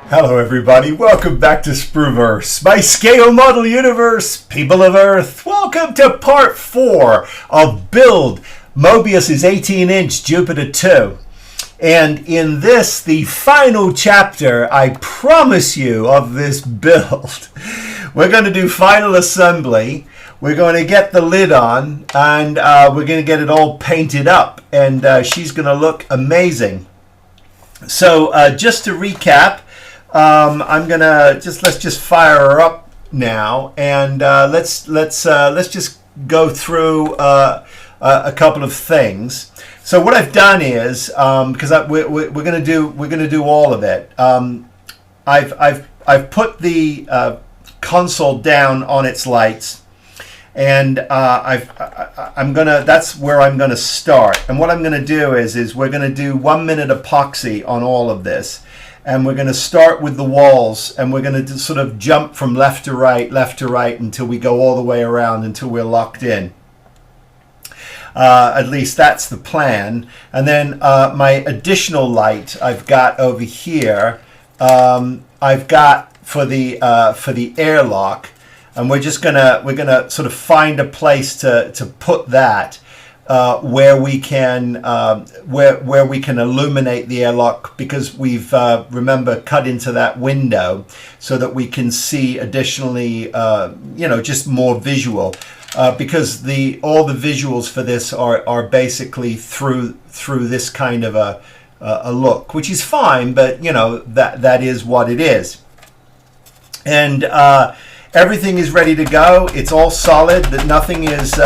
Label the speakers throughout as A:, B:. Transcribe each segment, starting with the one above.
A: Hello everybody, welcome back to Sprueverse, my scale model universe, people of Earth. Welcome to part 4 of Build Mobius's 18-inch Jupiter 2. And in this, the final chapter, I promise you, of this build, we're going to do final assembly. We're going to get the lid on, and we're going to get it all painted up, and she's going to look amazing. So just to recap, I'm gonna let's just fire her up now, and let's just go through a couple of things. So what I've done is because we're gonna do all of it. I've put the console down on its lights, and that's where I'm gonna start. And what I'm gonna do is we're gonna do 1 minute epoxy on all of this. And we're going to start with the walls, and we're going to sort of jump from left to right until we go all the way around until we're locked in. At least that's the plan. And then my additional light I've got over here, I've got for the airlock, and we're gonna sort of find a place to put that. Where we can illuminate the airlock, because we've remember cut into that window so that we can see additionally just more visual, because all the visuals for this are basically through this kind of a look, which is fine, but that is what it is. And everything is ready to go. It's all solid, that nothing is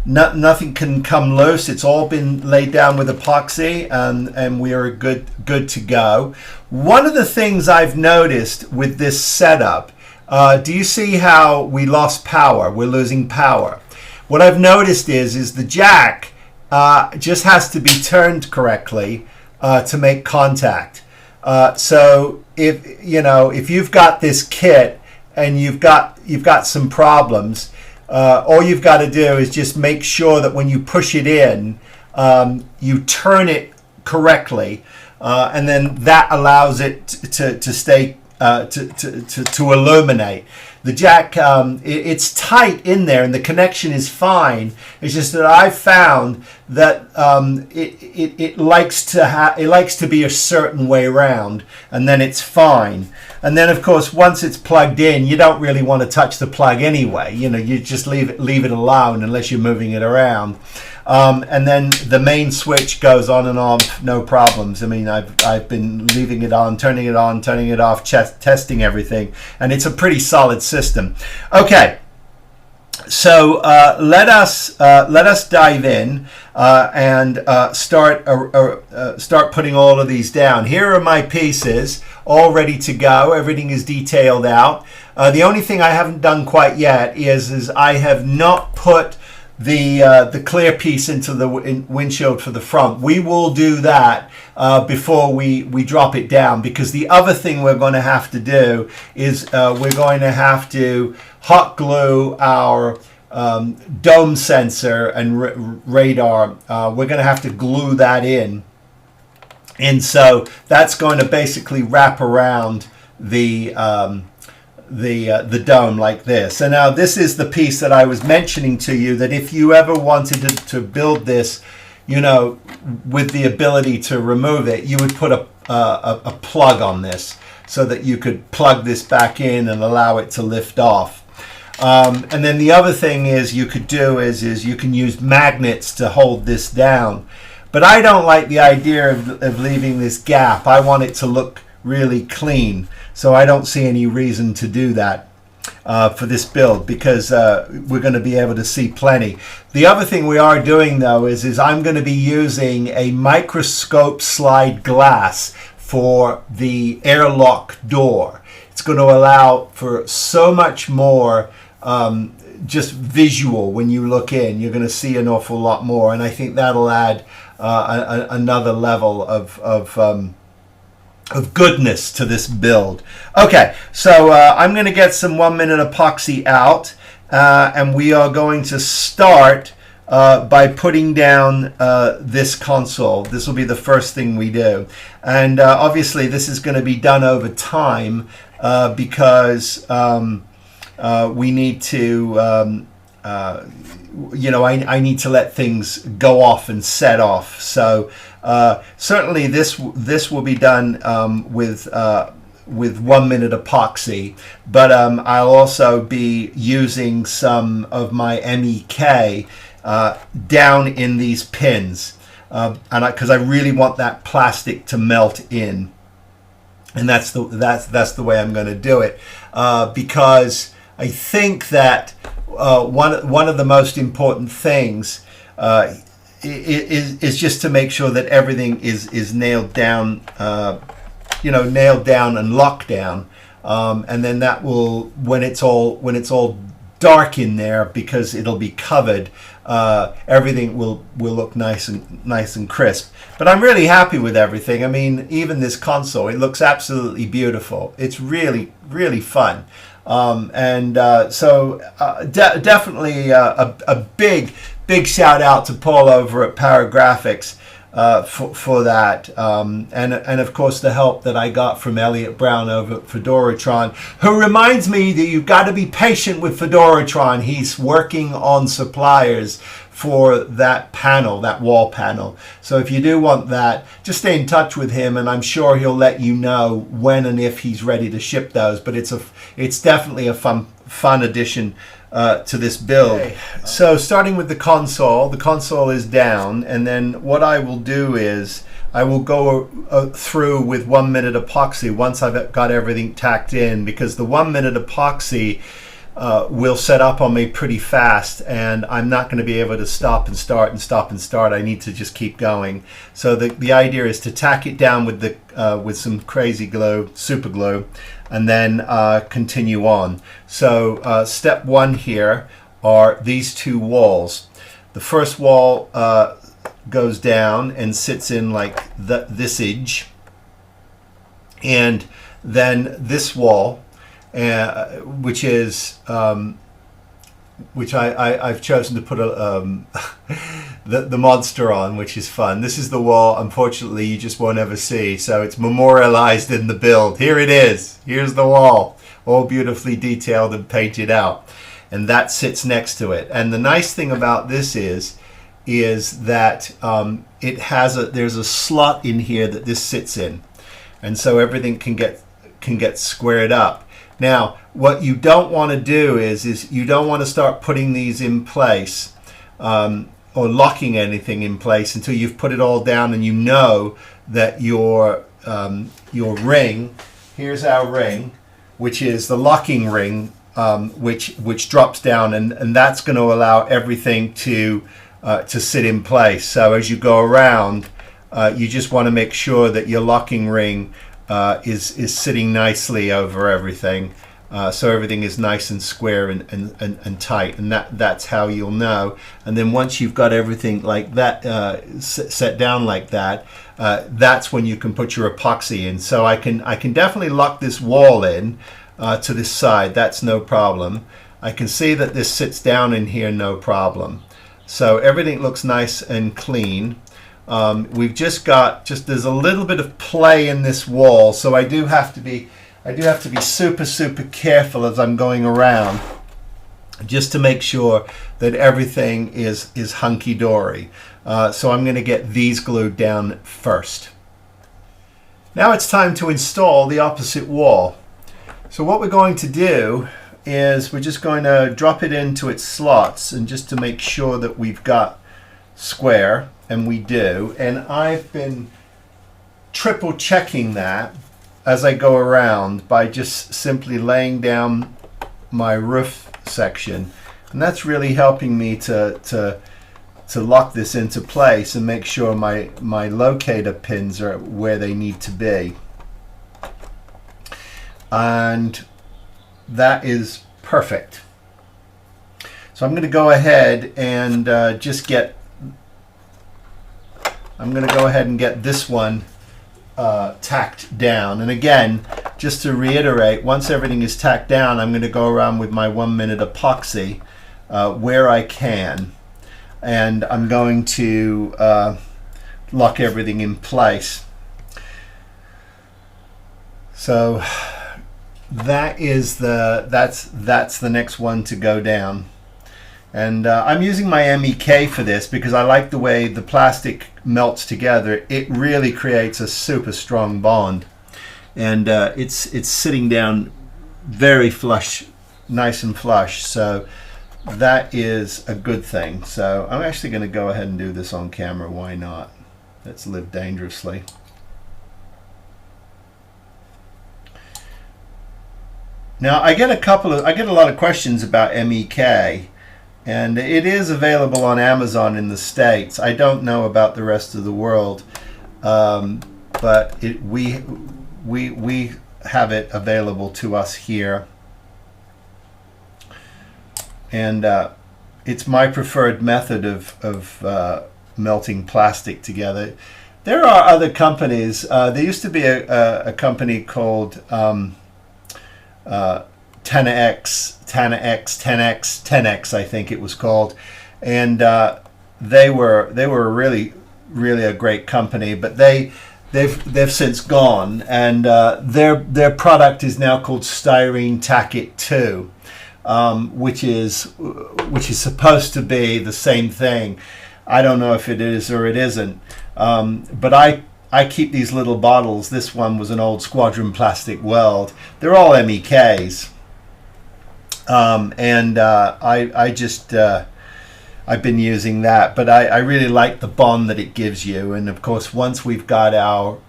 A: nothing can come loose. It's all been laid down with epoxy, and we are good to go. One of the things I've noticed with this setup, do you see how we lost power? We're losing power. What I've noticed is the jack just has to be turned correctly to make contact. So if you've got this kit and you've got some problems, all you've got to do is just make sure that when you push it in, you turn it correctly, and then that allows it to stay to illuminate. The jack, it's tight in there, and the connection is fine. It's just that I've found that it likes to be a certain way around, and then it's fine. And then, of course, once it's plugged in, you don't really want to touch the plug anyway. You just leave it alone unless you're moving it around. And then the main switch goes on and off, no problems. I mean, I've been leaving it on, turning it off, testing everything, and it's a pretty solid system. Okay, so let us dive in and start putting all of these down. Here are my pieces, all ready to go. Everything is detailed out. The only thing I haven't done quite yet is I have not put the clear piece into the windshield for the front. We will do that before we drop it down, because the other thing we're going to have to do is we're going to have to hot glue our dome sensor and radar. We're going to have to glue that in, and so that's going to basically wrap around the dome like this. And now this is the piece that I was mentioning to you, that if you ever wanted to build this, with the ability to remove it, you would put a plug on this so that you could plug this back in and allow it to lift off. And then the other thing you could do is you can use magnets to hold this down. But I don't like the idea of leaving this gap. I want it to look really clean. So I don't see any reason to do that for this build, because we're going to be able to see plenty. The other thing we are doing, though, is I'm going to be using a microscope slide glass for the airlock door. It's going to allow for so much more just visual. When you look in, you're going to see an awful lot more, and I think that'll add another level of goodness to this build. Okay, so I'm going to get some 1 minute epoxy out, and we are going to start by putting down this console. This will be the first thing we do. And obviously this is going to be done over time because we need to, I need to let things go off and set off. So certainly this will be done with 1 minute epoxy, but I'll also be using some of my MEK down in these pins, and because I really want that plastic to melt in, and that's the way I'm going to do it, because I think that one of the most important things is just to make sure that everything is nailed down. Nailed down and locked down, and then that will, when it's all dark in there, because it'll be covered, everything will look nice and crisp. But I'm really happy with everything. I mean, even this console, it looks absolutely beautiful. It's really fun, definitely a big shout out to Paul over at Paragraphics for that, and of course the help that I got from Elliot Brown over at Fedoratron, who reminds me that you've got to be patient with Fedoratron. He's working on suppliers for that panel, that wall panel. So if you do want that, just stay in touch with him, and I'm sure he'll let you know when and if he's ready to ship those. But it's definitely a fun addition to this build. Okay. So starting with the console is down, and then what I will do is I will go through with 1 minute epoxy once I've got everything tacked in, because the 1 minute epoxy will set up on me pretty fast, and I'm not going to be able to stop and start and stop and start. I need to just keep going. So the idea is to tack it down with some crazy glue, super glue, and then continue on. So step one here are these two walls. The first wall goes down and sits in like this edge, and then this wall, which I've chosen to put the monster on, which is fun. This is the wall, unfortunately, you just won't ever see. So it's memorialized in the build. Here it is. Here's the wall, all beautifully detailed and painted out. And that sits next to it. And the nice thing about this is that there's a slot in here that this sits in. And so everything can get squared up. Now, what you don't want to do is you don't want to start putting these in place or locking anything in place until you've put it all down and you know that your ring, here's our ring, which is the locking ring, which drops down, and that's going to allow everything to sit in place. So as you go around, you just want to make sure that your locking ring is sitting nicely over everything, so everything is nice and square and tight, and that's how you'll know. And then once you've got everything like that set down like that, that's when you can put your epoxy in. So I can definitely lock this wall in to this side. That's no problem. I can see that this sits down in here, no problem. So everything looks nice and clean. We've just got there's a little bit of play in this wall, so I do have to be super careful as I'm going around, just to make sure that everything is hunky-dory. So I'm going to get these glued down first. Now it's time to install the opposite wall. So what we're going to do is we're just going to drop it into its slots, and just to make sure that we've got square, and we do. And I've been triple checking that as I go around by just simply laying down my roof section, and that's really helping me to lock this into place and make sure my locator pins are where they need to be. And that is perfect. So I'm going to go ahead and get this one tacked down. And again, just to reiterate, once everything is tacked down, I'm going to go around with my 1 minute epoxy where I can. and I'm going to lock everything in place. So that is that's the next one to go down. And I'm using my MEK for this because I like the way the plastic melts together. It really creates a super strong bond, and it's sitting down very flush, nice and flush. So that is a good thing. So I'm actually going to go ahead and do this on camera. Why not? Let's live dangerously. Now I get a lot of questions about MEK. And it is available on Amazon in the States. I don't know about the rest of the world, but we have it available to us here, and it's my preferred method of melting plastic together. There are other companies. There used to be a company called 10X, I think it was called, and they were really a great company, but they've since gone, and their product is now called Styrene Tackit 2, which is supposed to be the same thing. I don't know if it is or it isn't, but I keep these little bottles. This one was an old Squadron Plastic World. They're all MEKs. I've been using that, but I really like the bond that it gives you. And of course, once we've got our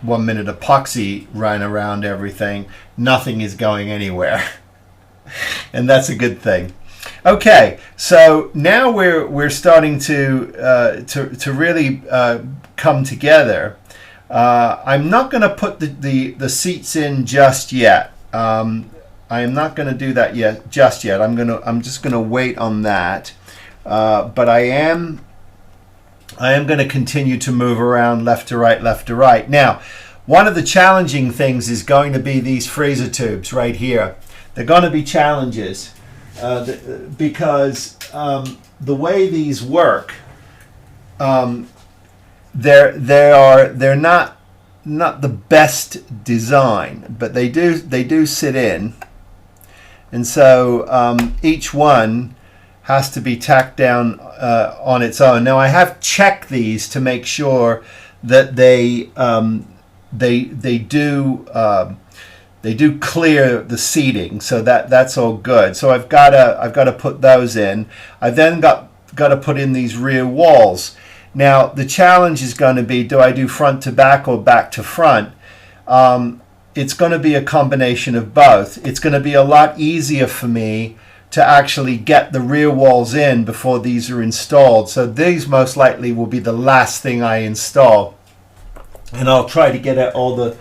A: 1 minute epoxy run around everything, nothing is going anywhere. And that's a good thing. Okay, so now we're starting to really come together. I'm not going to put the seats in just yet. I am not going to do that just yet. I'm just going to wait on that. But I am going to continue to move around left to right, left to right. Now, one of the challenging things is going to be these freezer tubes right here. They're going to be challenges because the way these work, they're not the best design, but they do sit in. And so each one has to be tacked down on its own. Now I have checked these to make sure that they do clear the seating, so that's all good. So I've got to put those in. I've then got to put in these rear walls. Now the challenge is going to be, do I do front to back or back to front? It's going to be a combination of both. It's going to be a lot easier for me to actually get the rear walls in before these are installed. So these most likely will be the last thing I install, and I'll try to get all the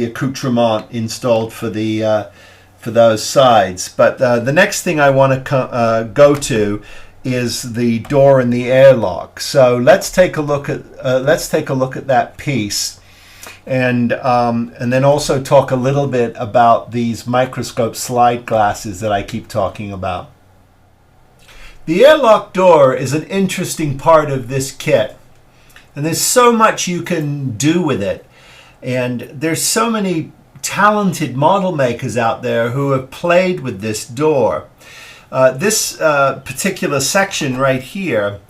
A: accoutrement installed for those sides. But the next thing I want to go to is the door and the airlock. So let's take a look at that piece. And then also talk a little bit about these microscope slide glasses that I keep talking about. The airlock door is an interesting part of this kit, and there's so much you can do with it. And there's so many talented model makers out there who have played with this door. This particular section right here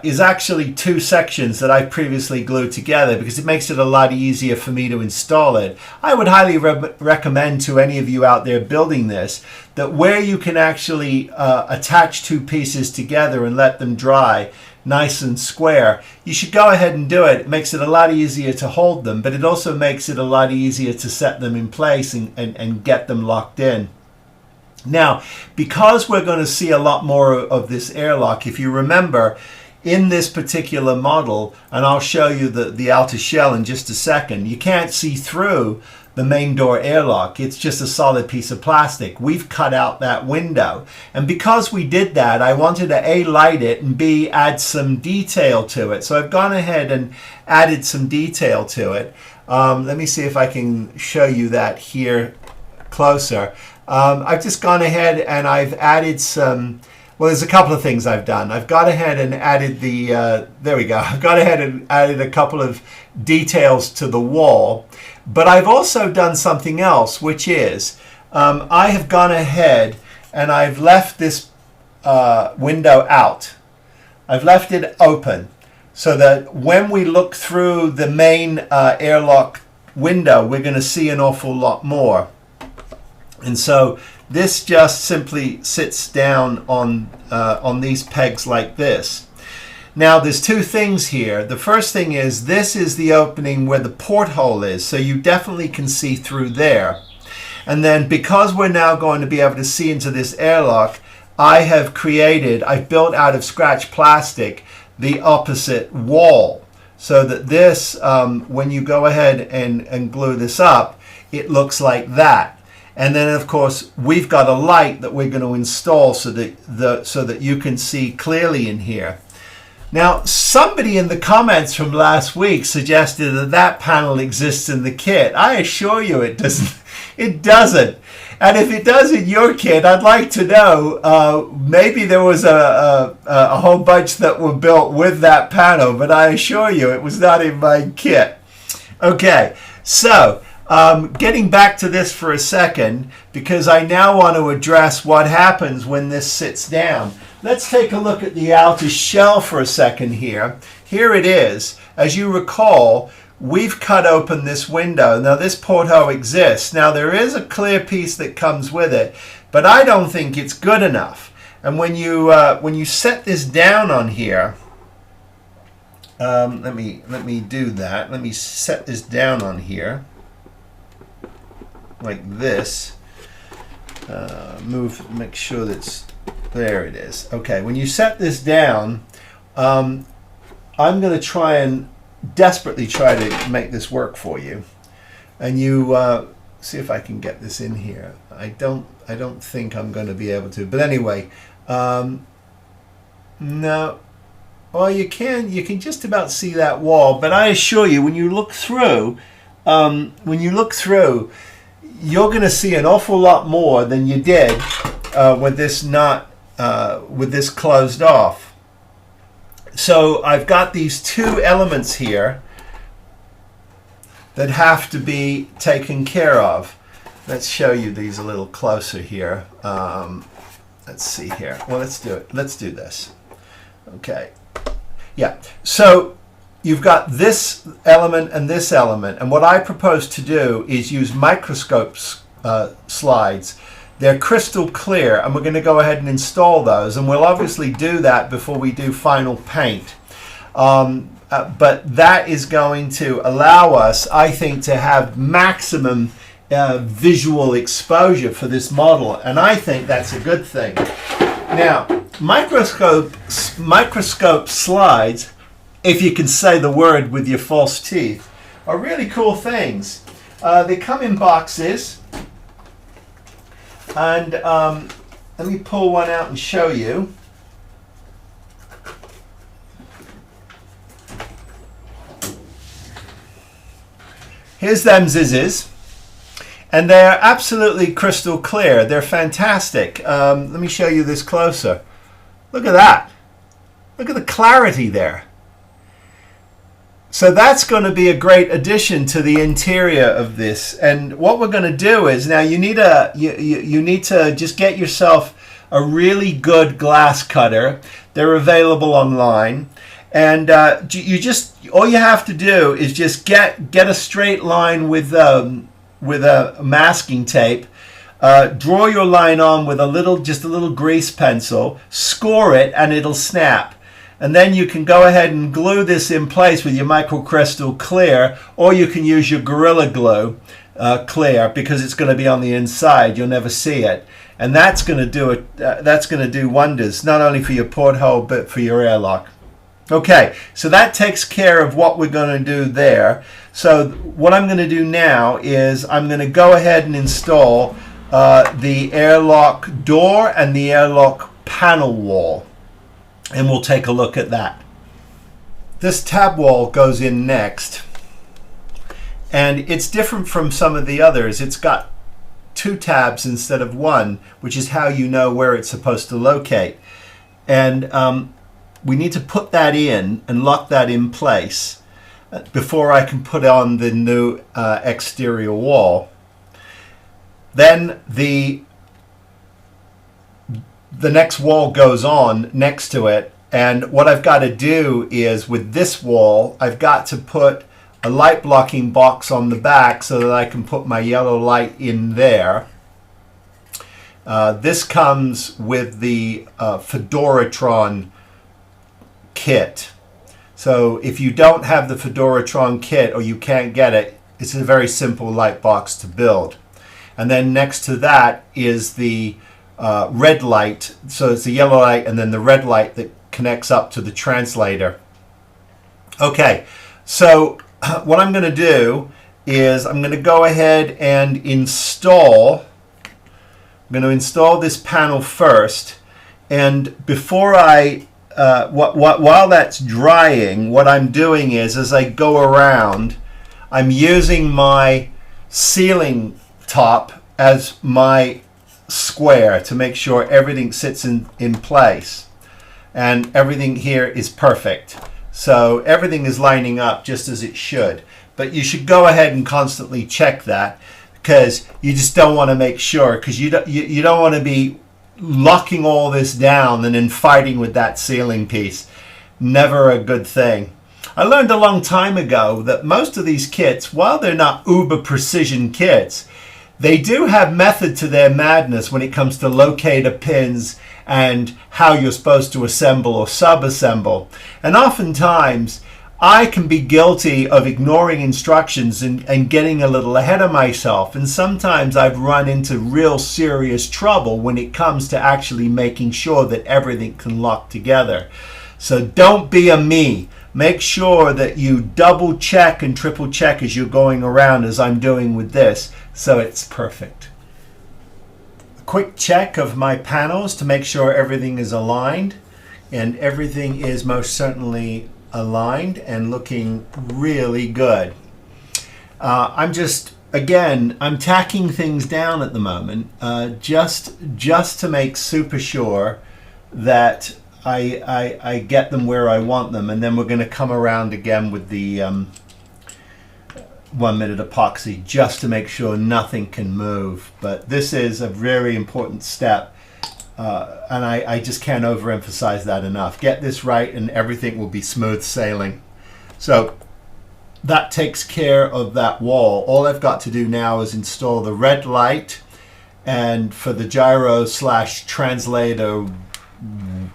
A: is actually two sections that I previously glued together because it makes it a lot easier for me to install it. I would highly recommend to any of you out there building this that where you can actually attach two pieces together and let them dry nice and square, you should go ahead and do it. It makes it a lot easier to hold them, but it also makes it a lot easier to set them in place and get them locked in. Now, because we're going to see a lot more of this airlock, if you remember, in this particular model, and I'll show you the outer shell in just a second, you can't see through the main door airlock. It's just a solid piece of plastic. We've cut out that window. And because we did that, I wanted to A, light it, and B, add some detail to it. So I've gone ahead and added some detail to it. Let me see if I can show you that here closer. I've just gone ahead and I've added some Well, there's a couple of things I've done. I've gone ahead and added the, there we go. I've gone ahead and added a couple of details to the wall. But I've also done something else, which is I have gone ahead and I've left this window out. I've left it open so that when we look through the main airlock window, we're going to see an awful lot more. And so this just simply sits down on these pegs like this. Now there's two things here. The first thing is this is the opening where the porthole is, so you definitely can see through there. And then because we're now going to be able to see into this airlock, I've built out of scratch plastic the opposite wall, so that this, when you go ahead and glue this up, it looks like that. And then, of course, we've got a light that we're going to install so that you can see clearly in here. Now, somebody in the comments from last week suggested that that panel exists in the kit. I assure you it doesn't. It doesn't. And if it does in your kit, I'd like to know, maybe there was a whole bunch that were built with that panel, but I assure you it was not in my kit. Okay, so getting back to this for a second, because I now want to address what happens when this sits down. Let's take a look at the outer shell for a second here. Here it is. As you recall, we've cut open this window. Now this porthole exists. Now there is a clear piece that comes with it, but I don't think it's good enough. And when you set this down on here, let me do that. Let me set this down on here like this. Make sure that's there. It is. Okay. When you set this down, I'm going to try and desperately try to make this work for you, and you see if I can get this in here. I don't think I'm going to be able to, but anyway, no. Well, you can just about see that wall, but I assure you, when you look through, you're going to see an awful lot more than you did with this with this closed off. So I've got these two elements here that have to be taken care of. Let's show you these a little closer here. Let's see here. Well, let's do it. Let's do this. Okay. Yeah. So you've got this element and this element. And what I propose to do is use microscope slides. They're crystal clear, and we're going to go ahead and install those, and we'll obviously do that before we do final paint. But that is going to allow us, I think, to have maximum visual exposure for this model, and I think that's a good thing. Now, microscope slides, if you can say the word with your false teeth, are really cool things. They come in boxes. And let me pull one out and show you. Here's them zizzes. And they're absolutely crystal clear. They're fantastic. Let me show you this closer. Look at that. Look at the clarity there. So that's going to be a great addition to the interior of this. And what we're going to do is, now you need to just get yourself a really good glass cutter. They're available online. And all you have to do is just get a straight line with a masking tape. Draw your line on with just a little grease pencil, score it, and it'll snap. And then you can go ahead and glue this in place with your microcrystal clear, or you can use your Gorilla Glue clear, because it's going to be on the inside. You'll never see it, and that's going to do it. That's going to do wonders, not only for your porthole but for your airlock. Okay, so that takes care of what we're going to do there. So what I'm going to do now is I'm going to go ahead and install the airlock door and the airlock panel wall. And we'll take a look at that. This tab wall goes in next. And it's different from some of the others. It's got 2 tabs instead of 1, which is how you know where it's supposed to locate. And we need to put that in and lock that in place before I can put on the new exterior wall. Then the next wall goes on next to it, and what I've got to do is with this wall I've got to put a light blocking box on the back so that I can put my yellow light in there. This comes with the Fedoratron kit. So if you don't have the Fedoratron kit or you can't get it, it's a very simple light box to build. And then next to that is the red light. So it's the yellow light and then the red light that connects up to the translator. Okay, so what I'm going to do is I'm going to go ahead and install. I'm going to install this panel first, and before I while that's drying, what I'm doing is as I go around, I'm using my ceiling top as my square to make sure everything sits in place, and everything here is perfect. So everything is lining up just as it should, but you should go ahead and constantly check that, because you just don't want to make sure, because you don't want to be locking all this down and then fighting with that ceiling piece. Never a good thing. I learned a long time ago that most of these kits, while they're not uber precision kits, they do have method to their madness when it comes to locator pins and how you're supposed to assemble or sub-assemble. And oftentimes I can be guilty of ignoring instructions and getting a little ahead of myself. And sometimes I've run into real serious trouble when it comes to actually making sure that everything can lock together. So don't be a me. Make sure that you double check and triple check as you're going around, as I'm doing with this, so it's perfect. A quick check of my panels to make sure everything is aligned, and everything is most certainly aligned and looking really good. I'm tacking things down at the moment, just to make super sure that I get them where I want them, and then we're going to come around again with the 1 minute epoxy just to make sure nothing can move. But this is a very important step, and I just can't overemphasize that enough. Get this right and everything will be smooth sailing. So that takes care of that wall. All I've got to do now is install the red light, and for the gyro / translator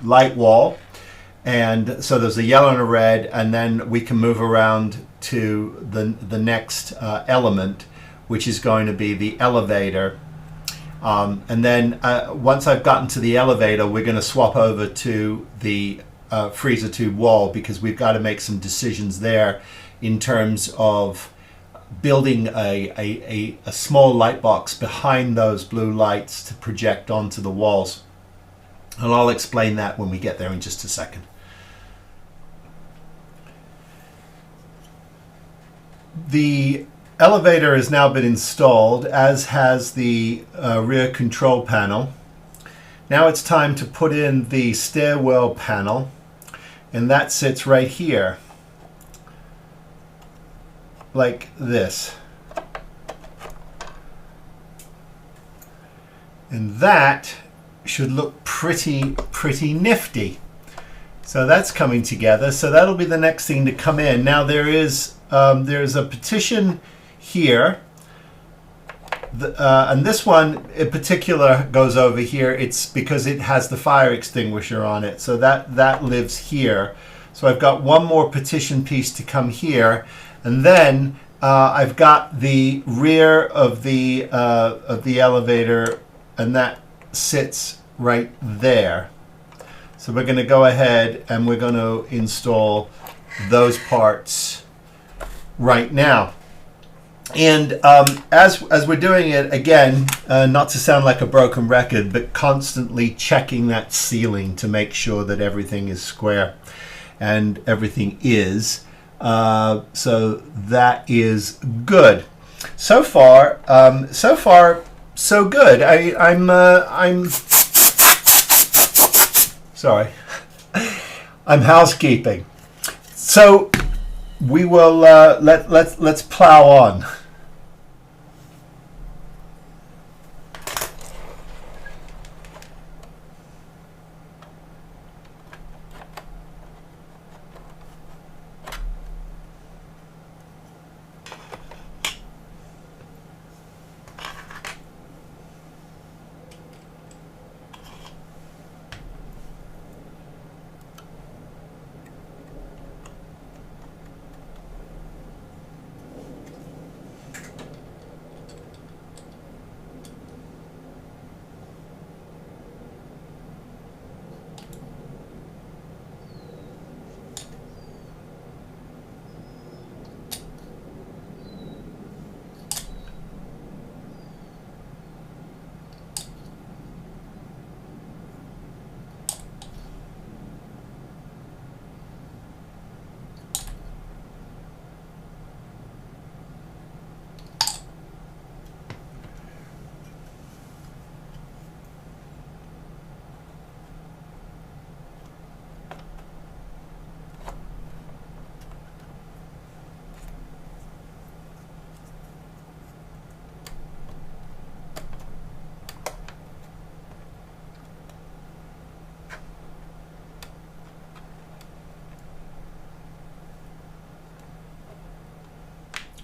A: light wall, and so there's a yellow and a red, and then we can move around to the next element, which is going to be the elevator, and then once I've gotten to the elevator, we're going to swap over to the freezer tube wall, because we've got to make some decisions there in terms of building a small light box behind those blue lights to project onto the walls. And I'll explain that when we get there in just a second. The elevator has now been installed, as has the rear control panel. Now it's time to put in the stairwell panel, and that sits right here, like this. And that should look pretty nifty. So that's coming together. So that'll be the next thing to come in. Now there's a petition here, and this one in particular goes over here. It's because it has the fire extinguisher on it, so that lives here. So I've got one more petition piece to come here, and then I've got the rear of the elevator, and that sits right there. So we're going to go ahead and we're going to install those parts right now. And as we're doing it, again, not to sound like a broken record, but constantly checking that ceiling to make sure that everything is square, and everything is. So that is good. So far, so good. I'm sorry. I'm housekeeping. So we will let's plow on.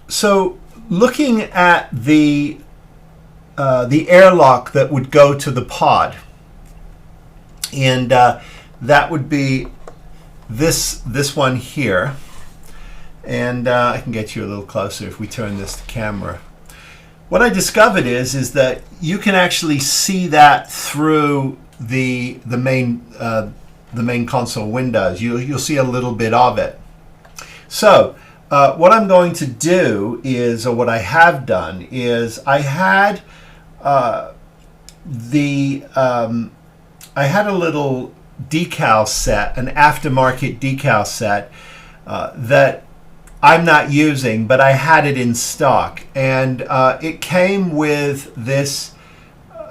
A: So looking at the airlock that would go to the pod, and that would be this one here, and I can get you a little closer if we turn this to camera. What I discovered is that you can actually see that through the main console windows. You'll see a little bit of it. So what I'm going to do is, or what I have done is, I had I had a little decal set, an aftermarket decal set that I'm not using, but I had it in stock, and it came with this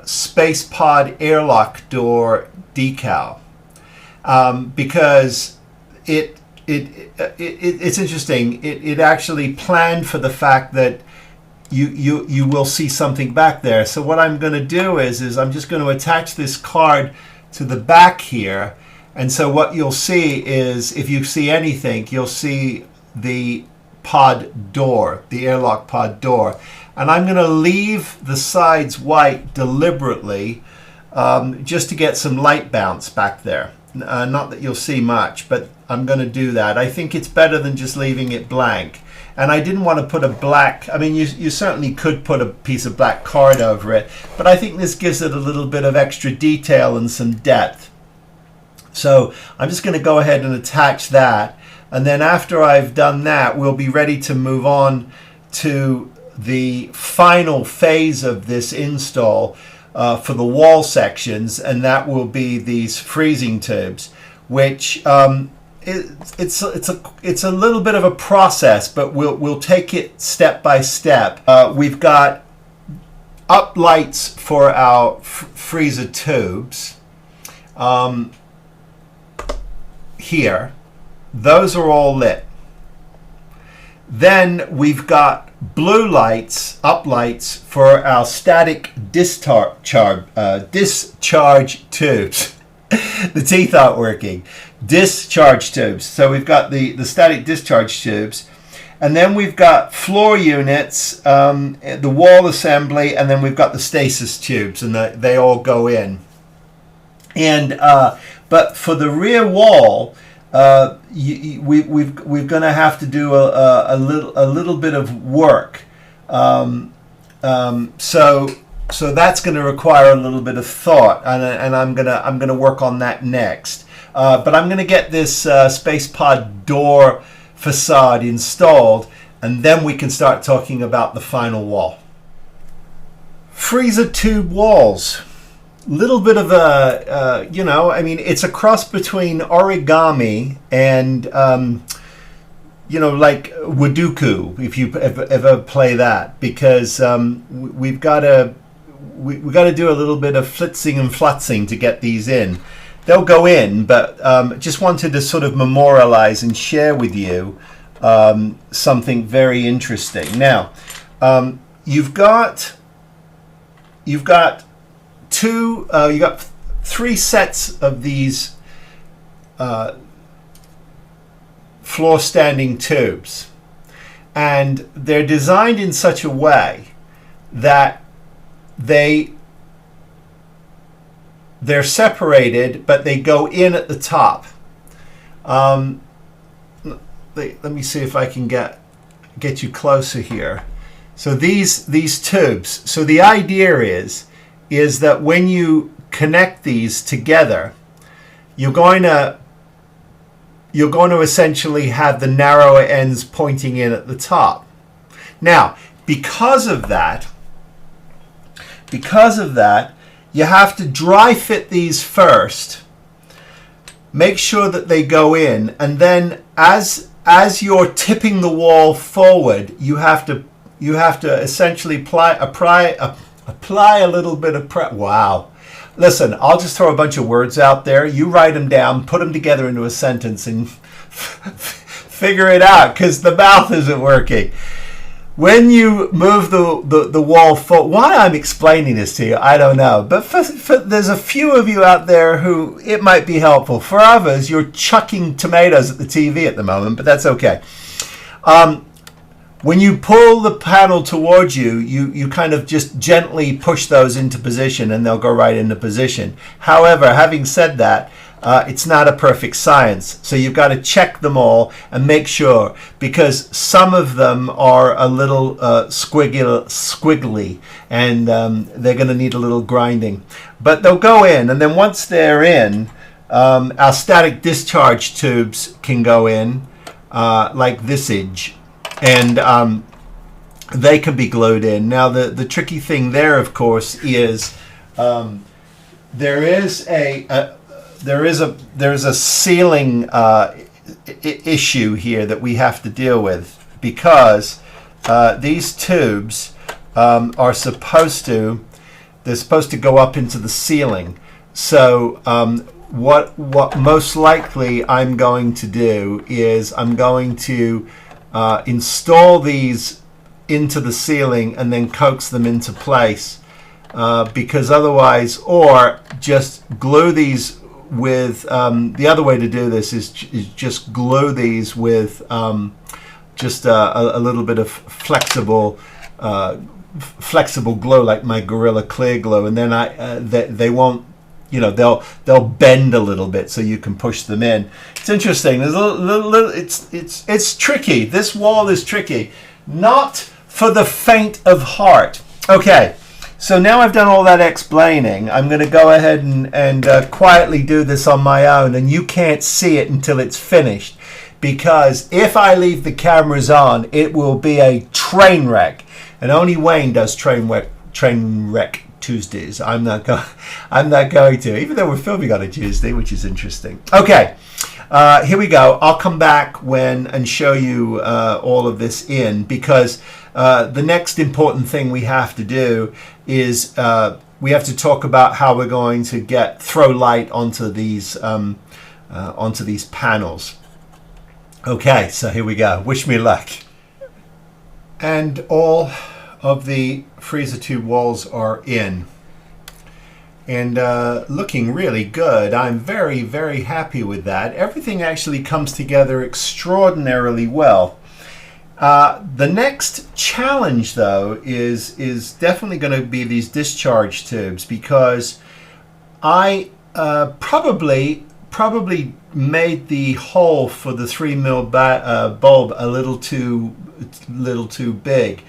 A: Space Pod airlock door decal because it's interesting. It actually planned for the fact that you will see something back there. So what I'm going to do is I'm just going to attach this card to the back here, and so what you'll see is, if you see anything, you'll see the pod door, the airlock pod door, and I'm going to leave the sides white deliberately just to get some light bounce back there. Not that you'll see much, but I'm going to do that. I think it's better than just leaving it blank. And I didn't want to put a black, I mean, you certainly could put a piece of black card over it, but I think this gives it a little bit of extra detail and some depth. So I'm just going to go ahead and attach that. And then after I've done that, we'll be ready to move on to the final phase of this install for the wall sections, and that will be these freezing tubes, which it's a little bit of a process, but we'll take it step by step. We've got up lights for our freezer tubes here. Those are all lit. Then we've got blue lights, up lights for our static discharge tubes. The teeth aren't working. Discharge tubes. So we've got the static discharge tubes. And then we've got floor units, the wall assembly, and then we've got the stasis tubes, and they all go in. And but for the rear wall, we're going to have to do a little bit of work. So that's going to require a little bit of thought, and I'm gonna work on that next. But I'm going to get this Space Pod door facade installed, and then we can start talking about the final wall. Freezer tube walls. Little bit of a, I mean, it's a cross between origami and, like Waduku, if you ever play that, because we've got to do a little bit of flitzing and flutzing to get these in. they'll go in, but just wanted to sort of memorialize and share with you something very interesting. Now, you've got three sets of these floor standing tubes, and they're designed in such a way that they're separated, but they go in at the top. Let me see if I can get you closer here. So these tubes. So the idea is that when you connect these together, you're going to essentially have the narrower ends pointing in at the top. Now, because of that, you have to dry fit these first. Make sure that they go in, and then as you're tipping the wall forward, you have to essentially apply a little bit of pressure. Wow. Listen, I'll just throw a bunch of words out there. You write them down, put them together into a sentence, and figure it out, because the mouth isn't working. When you move the wall forward, why I'm explaining this to you, I don't know. But there's a few of you out there who it might be helpful. For others, you're chucking tomatoes at the TV at the moment, but that's okay. When you pull the panel towards you, you kind of just gently push those into position, and they'll go right into position. However, having said that, it's not a perfect science. So you've got to check them all and make sure, because some of them are a little squiggly, and they're going to need a little grinding. But they'll go in, and then once they're in, our static discharge tubes can go in like thisage. And they can be glued in. Now, the tricky thing there, of course, is there is a sealing issue here that we have to deal with, because these tubes are supposed to go up into the ceiling. So what most likely I'm going to do is I'm going to install these into the ceiling and then coax them into place, because otherwise, or just glue these with the other way to do this is just glue these with just a little bit of flexible glue, like my Gorilla Clear glue, and then they won't, they'll bend a little bit so you can push them in. It's interesting. There's it's tricky. This wall is tricky, not for the faint of heart. Okay, so now I've done all that explaining. I'm going to go ahead and quietly do this on my own, and you can't see it until it's finished, because if I leave the cameras on, it will be a train wreck, and only Wayne does train wreck Tuesdays. I'm not going to, even though we're filming on a Tuesday, which is interesting. Okay, here we go. I'll come back and show you all of this in, because the next important thing we have to do is we have to talk about how we're going to throw light onto these panels. Okay, so here we go. Wish me luck. And all of the freezer tube walls are in, and looking really good. I'm very, very happy with that. Everything actually comes together extraordinarily well. The next challenge, though, is definitely going to be these discharge tubes, because I probably made the hole for the 3mm bulb a little too big,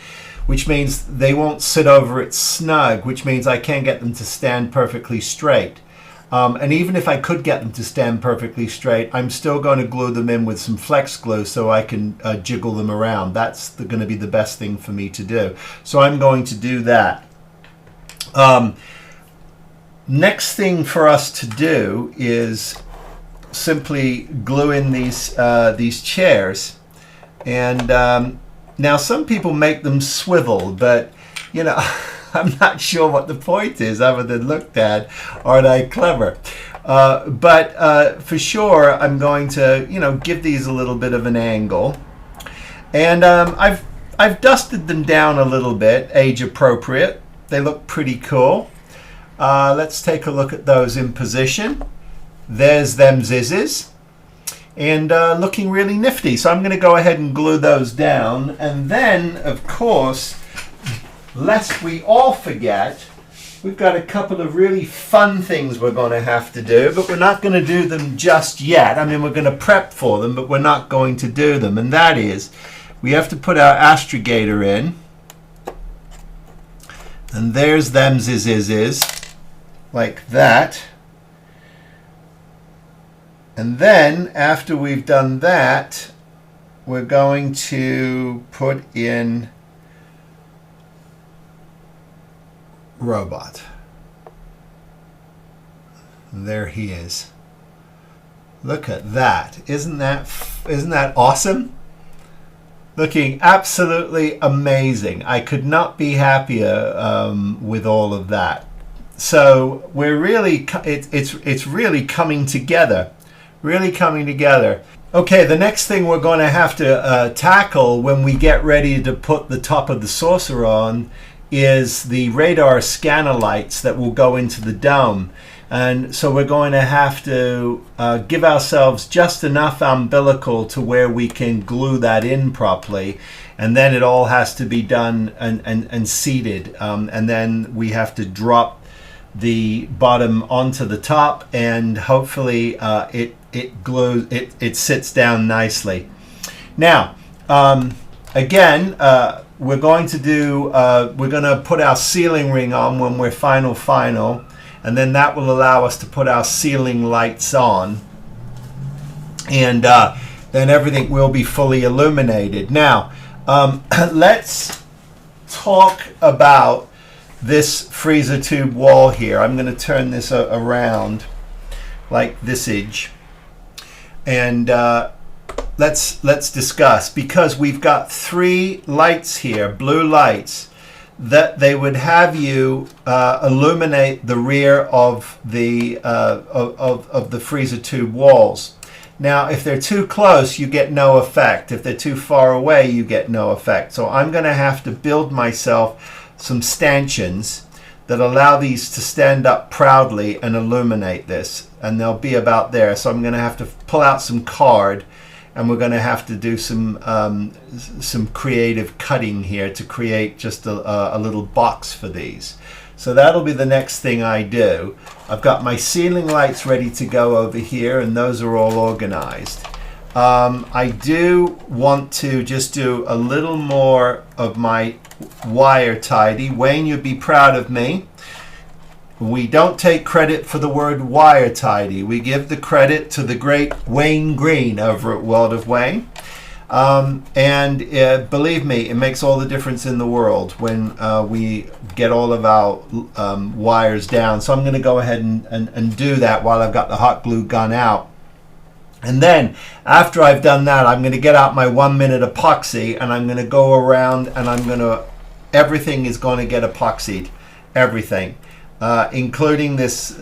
A: which means they won't sit over it snug, which means I can't get them to stand perfectly straight. And even if I could get them to stand perfectly straight, I'm still going to glue them in with some flex glue so I can jiggle them around. That's going to be the best thing for me to do. So I'm going to do that. Next thing for us to do is simply glue in these chairs. And now some people make them swivel, but I'm not sure what the point is, other than look, Dad, aren't I clever? But for sure, I'm going to, give these a little bit of an angle. And I've dusted them down a little bit, age appropriate. They look pretty cool. Let's take a look at those in position. There's them zizzes. And looking really nifty. So I'm going to go ahead and glue those down. And then, of course, lest we all forget, we've got a couple of really fun things we're going to have to do, but we're not going to do them just yet. I mean, we're going to prep for them, but we're not going to do them. And that is, we have to put our astrogator in. And there's them zizzes, like that. And then, after we've done that, we're going to put in robot. And there he is. Look at that. Isn't that awesome? Looking absolutely amazing. I could not be happier with all of that. So we're really, it's really coming together. Really coming together. Okay, the next thing we're going to have to tackle when we get ready to put the top of the saucer on is the radar scanner lights that will go into the dome. And so we're going to have to give ourselves just enough umbilical to where we can glue that in properly. And then it all has to be done and seated. And then we have to drop the bottom onto the top, and hopefully it glues, it sits down nicely. Now, again, we're going to put our sealing ring on when we're final, and then that will allow us to put our ceiling lights on, and then everything will be fully illuminated. Now, let's talk about this freezer tube wall here. I'm going to turn this around like this-age, and let's discuss, because we've got 3 lights here, blue lights, that they would have you illuminate the rear of the freezer tube walls. Now, if they're too close, you get no effect. If they're too far away, you get no effect. So I'm going to have to build myself some stanchions that allow these to stand up proudly and illuminate this, and they'll be about there. So I'm going to have to pull out some card, and we're going to have to do some creative cutting here to create just a little box for these. So that'll be the next thing I do. I've got my ceiling lights ready to go over here, and those are all organized. I do want to just do a little more of my wire tidy. Wayne, you'd be proud of me. We don't take credit for the word wire tidy. We give the credit to the great Wayne Green over at World of Wayne. Believe me, it makes all the difference in the world when we get all of our wires down. So I'm going to go ahead and do that while I've got the hot glue gun out. And then after I've done that, I'm going to get out my 1-minute epoxy, and I'm going to go around, and everything is going to get epoxied, everything, including this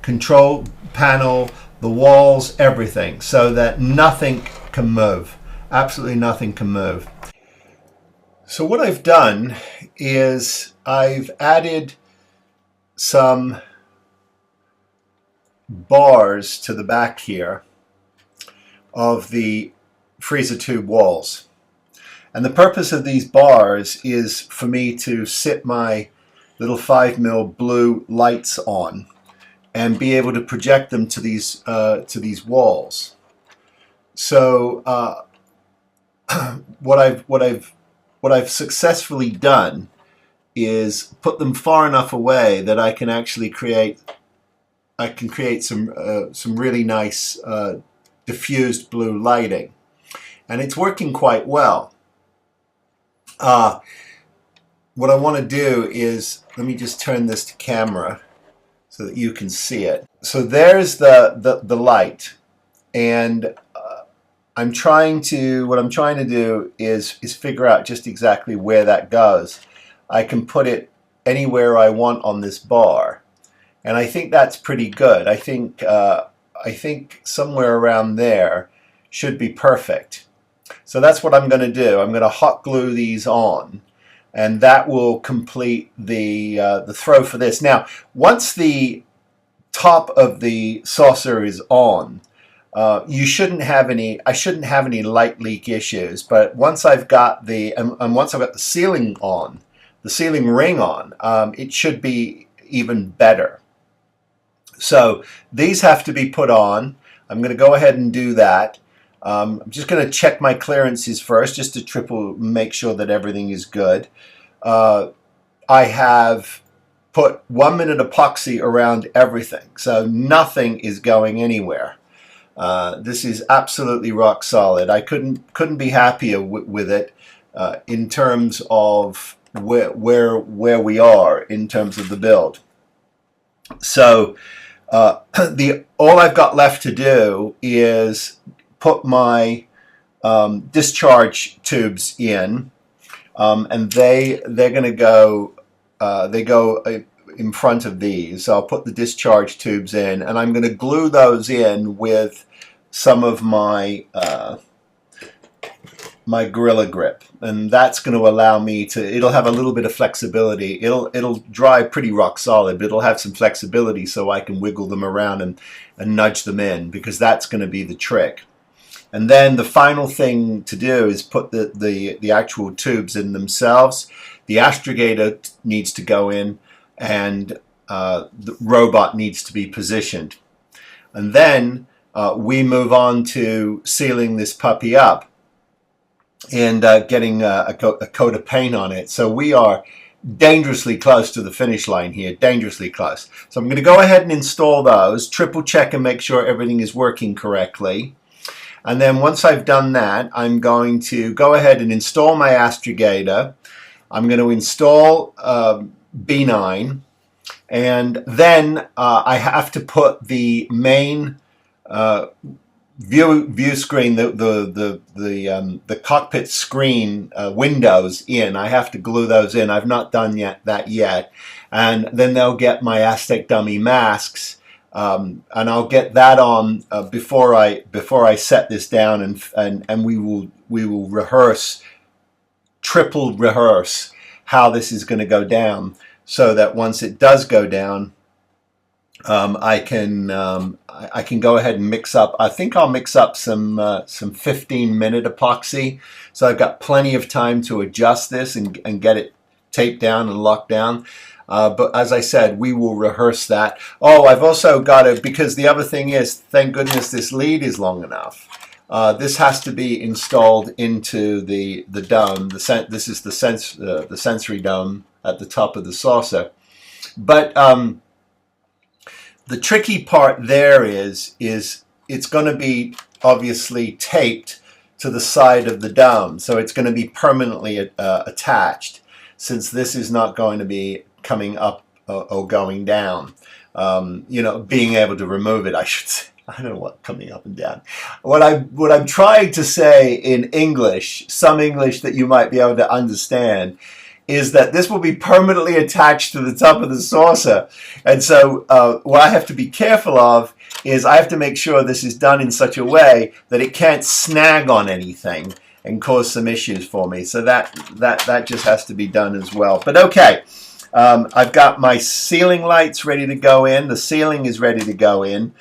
A: control panel, the walls, everything, so that nothing can move. Absolutely nothing can move. So what I've done is I've added some bars to the back here of the freezer tube walls. And the purpose of these bars is for me to sit my little 5mm blue lights on and be able to project them to these walls. So what I've successfully done is put them far enough away that I can actually create some really nice diffused blue lighting, and it's working quite well. What I want to do is, let me just turn this to camera so that you can see it. So there's the light, and what I'm trying to do is figure out just exactly where that goes. I can put it anywhere I want on this bar. and I think that's pretty good. I think somewhere around there should be perfect. So that's what I'm going to do. I'm going to hot glue these on, and that will complete the throw for this. Now, once the top of the saucer is on, you shouldn't have any. I shouldn't have any light leak issues. But once I've got once I've got the sealing on, the sealing ring on, it should be even better. So these have to be put on. I'm going to go ahead and do that. I'm just going to check my clearances first, just to make sure that everything is good. I have put 1 minute epoxy around everything, so nothing is going anywhere. This is absolutely rock solid. I couldn't be happier with it in terms of where we are in terms of the build. So all I've got left to do is put my discharge tubes in, and they're going to go. They go in front of these. So I'll put the discharge tubes in, and I'm going to glue those in with some of my my Gorilla Grip, and that's going to allow me to. It'll have a little bit of flexibility. It'll dry pretty rock solid, but it'll have some flexibility so I can wiggle them around and nudge them in, because that's going to be the trick. And then the final thing to do is put the actual tubes in themselves. The astrogator needs to go in, and the robot needs to be positioned. And then we move on to sealing this puppy up and getting a coat of paint on it. So we are dangerously close to the finish line here, dangerously close. So I'm going to go ahead and install those, triple check and make sure everything is working correctly. And then once I've done that, I'm going to go ahead and install my astrogator. I'm going to install B9, and then I have to put the main view screen, the cockpit screen windows in. I have to glue those in. I've not done that yet. And then they'll get my Aztec dummy masks. And I'll get that on before I set this down, and we will rehearse, triple rehearse how this is going to go down, so that once it does go down, I can go ahead and mix up. I think I'll mix up some 15-minute epoxy, so I've got plenty of time to adjust this and get it taped down and locked down. But as I said, we will rehearse that. Oh, I've also got to, because the other thing is, thank goodness this lead is long enough. This has to be installed into the dome. This is the sensory dome at the top of the saucer. But the tricky part there is it's going to be obviously taped to the side of the dome, so it's going to be permanently attached, since this is not going to be coming up or going down. Being able to remove it, I should say. I don't know what coming up and down. What I'm trying to say in English, some English that you might be able to understand, is that this will be permanently attached to the top of the saucer. And so what I have to be careful of is I have to make sure this is done in such a way that it can't snag on anything and cause some issues for me. So that just has to be done as well. But okay. I've got my ceiling lights ready to go in. The ceiling is ready to go in.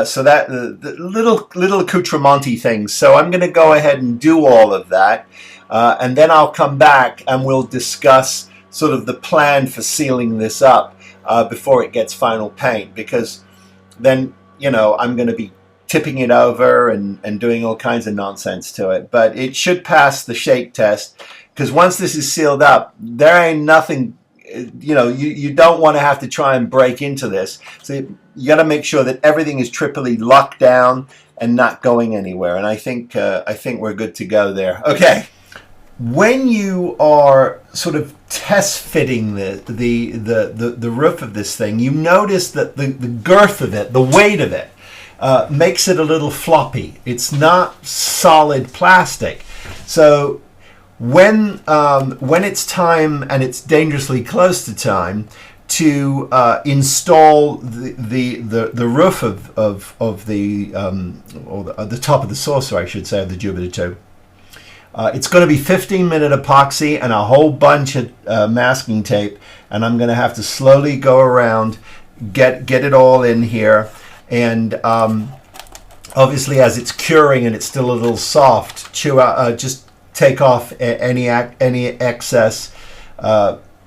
A: So that the little accoutrement things. So I'm going to go ahead and do all of that, and then I'll come back and we'll discuss sort of the plan for sealing this up before it gets final paint. Because then I'm going to be tipping it over and doing all kinds of nonsense to it. But it should pass the shake test, because once this is sealed up, there ain't nothing. You don't want to have to try and break into this. So you got to make sure that everything is triply locked down and not going anywhere. And I think we're good to go there. Okay. When you are sort of test fitting the roof of this thing, you notice that the girth of it, the weight of it, makes it a little floppy. It's not solid plastic. So when it's time, and it's dangerously close to time, to install the roof of the or the top of the saucer, I should say, of the Jupiter tube. It's going to be 15-minute epoxy and a whole bunch of masking tape, and I'm going to have to slowly go around, get it all in here, and obviously as it's curing and it's still a little soft, chew out, just take off any excess epoxy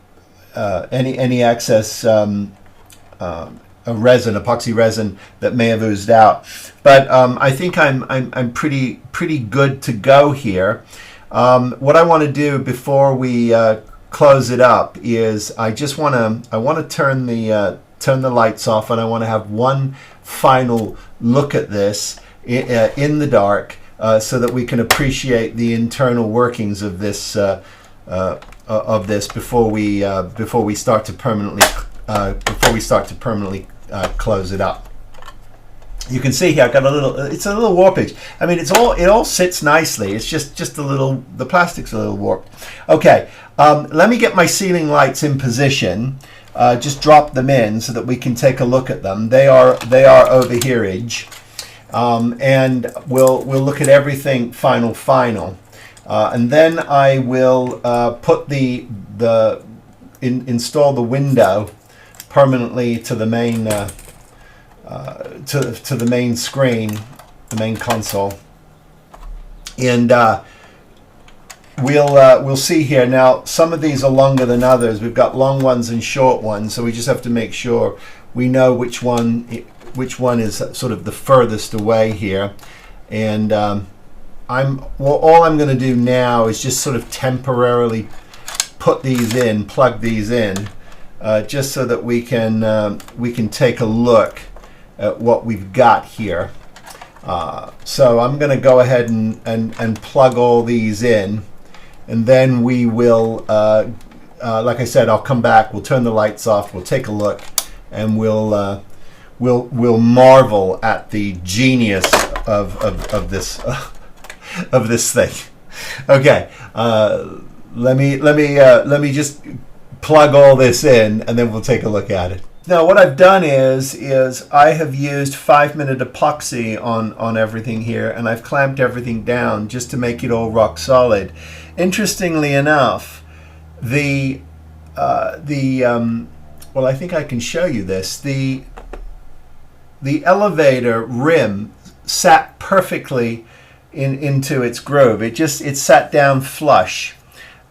A: resin that may have oozed out. But I think I'm pretty good to go here. What I want to do before we close it up is I want to turn the lights off, and I want to have one final look at this in the dark, so that we can appreciate the internal workings of this before we start to permanently close it up. You can see here I've got it's a little warpage. I mean, it all sits nicely. It's just a little, the plastic's a little warped. Okay, let me get my ceiling lights in position. Just drop them in so that we can take a look at them. They are over hereage, and we'll look at everything final. And then I will put install the window permanently to the main to the main screen, the main console, and we'll see here. Now, some of these are longer than others. We've got long ones and short ones, so we just have to make sure we know which one is sort of the furthest away here. And all I'm going to do now is just sort of temporarily plug these in, just so that we can take a look at what we've got here. So I'm going to go ahead and plug all these in, and then we will, like I said, I'll come back. We'll turn the lights off. We'll take a look, and we'll marvel at the genius of this of this thing. Okay, let me just plug all this in, and then we'll take a look at it. Now, what I've done is I have used 5-minute epoxy on everything here, and I've clamped everything down just to make it all rock solid. Interestingly enough, well, I think I can show you this. The elevator rim sat perfectly into its groove. It sat down flush.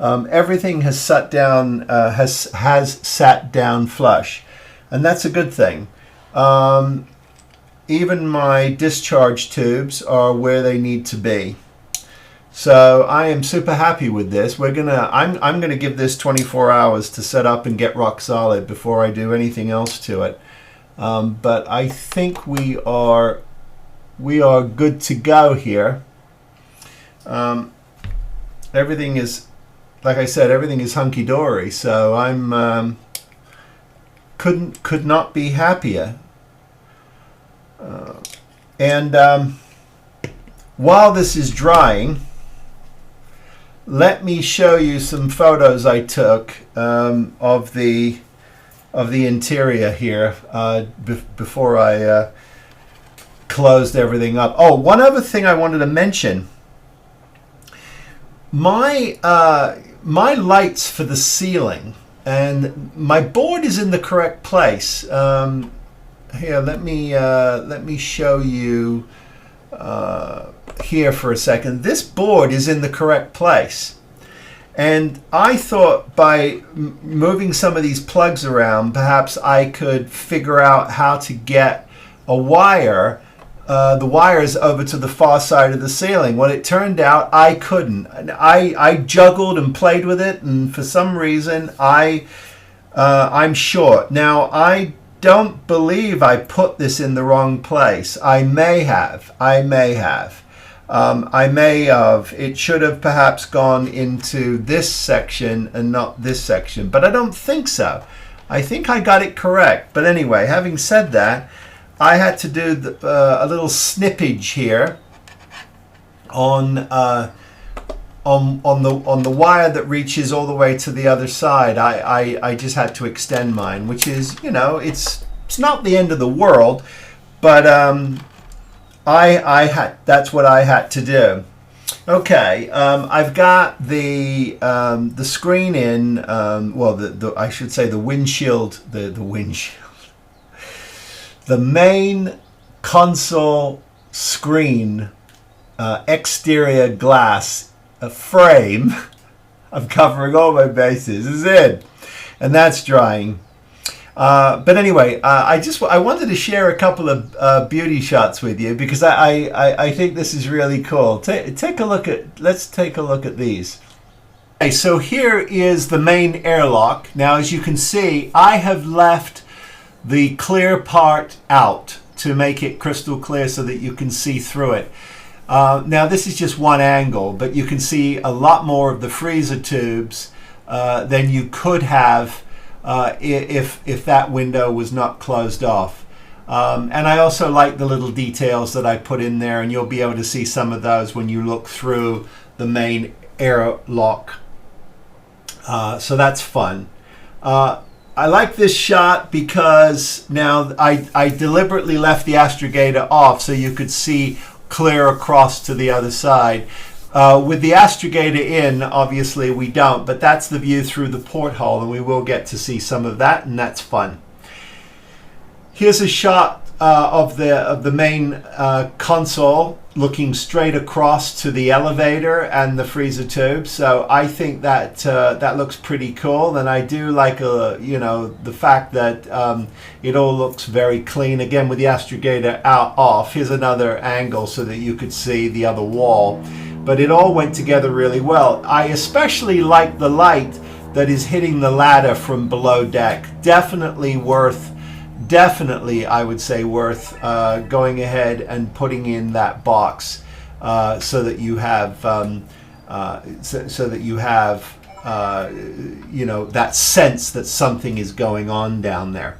A: Everything has sat down sat down flush. And that's a good thing. Even my discharge tubes are where they need to be. So I am super happy with this. I'm gonna give this 24 hours to set up and get rock solid before I do anything else to it. But I think we are good to go here. Everything is, like I said, everything is hunky-dory. So I'm could not be happier. And while this is drying, let me show you some photos I took of the interior here before I closed everything up. Oh, one other thing I wanted to mention. My lights for the ceiling, and my board is in the correct place. Here, let me show you here for a second. This board is in the correct place, and I thought by moving some of these plugs around, perhaps I could figure out how to get a wire, the wires over to the far side of the ceiling. Well, it turned out I couldn't. I juggled and played with it, and for some reason I'm short. Now, I don't believe I put this in the wrong place. I may have. It should have perhaps gone into this section and not this section, but I don't think so. I think I got it correct. But anyway, having said that, I had to do a little snippage here on on the wire that reaches all the way to the other side, I just had to extend mine, which is, you know, it's not the end of the world, but that's what I had to do. Okay, I've got the screen in, well, I should say the windshield, the windshield, the main console screen exterior glass frame. I'm covering all my bases, is in, and that's drying. But anyway, I wanted to share a couple of beauty shots with you because I think this is really cool. Take a look at. Let's take a look at these. Okay, so here is the main airlock. Now, as you can see, I have left the clear part out to make it crystal clear so that you can see through it. Now, this is just one angle, but you can see a lot more of the freezer tubes than you could have if that window was not closed off. And I also like the little details that I put in there, and you'll be able to see some of those when you look through the main airlock. So that's fun. I like this shot because now I deliberately left the astrogator off so you could see clear across to the other side. With the astrogator in, obviously we don't, but that's the view through the porthole, and we will get to see some of that, and that's fun. Here's a shot of the main console looking straight across to the elevator and the freezer tube. So I think that that looks pretty cool, and I do like the fact that it all looks very clean. Again, with the astrogator off, here's another angle so that you could see the other wall. But it all went together really well. I especially like the light that is hitting the ladder from below deck. Definitely, I would say, worth going ahead and putting in that box so that you have that sense that something is going on down there.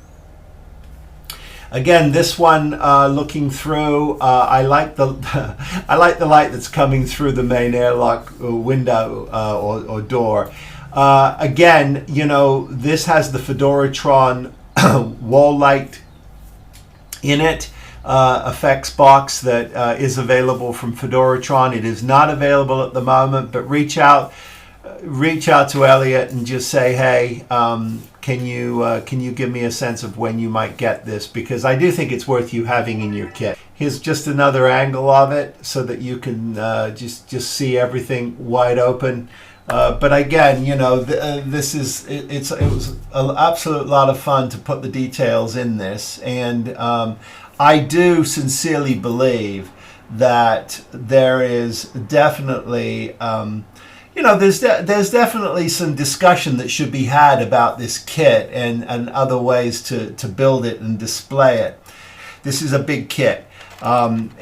A: Again, this one looking through, I like the light that's coming through the main airlock window or door. Again, this has the Fedoratron wall light in it, effects box that is available from Fedoratron. It is not available at the moment, but reach out to Elliot and just say, hey, can you give me a sense of when you might get this, because I do think it's worth you having in your kit. Here's just another angle of it so that you can just see everything wide open. But again, it was an absolute lot of fun to put the details in this, and I do sincerely believe that there is definitely there's definitely some discussion that should be had about this kit and other ways to build it and display it. This is a big kit, and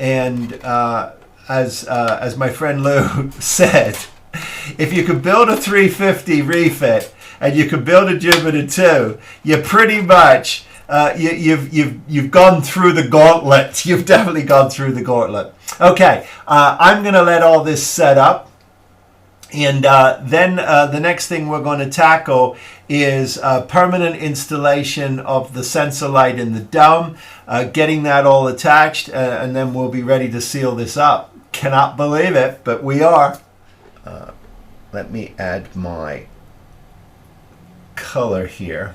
A: as my friend Lou said, if you could build a 350 refit and you could build a Jupiter 2, you're pretty much you've gone through the gauntlet. You've definitely gone through the gauntlet. Okay, I'm going to let all this set up. And then the next thing we're going to tackle is permanent installation of the sensor light in the dome, getting that all attached, and then we'll be ready to seal this up. Cannot believe it, but we are. Let me add my color here.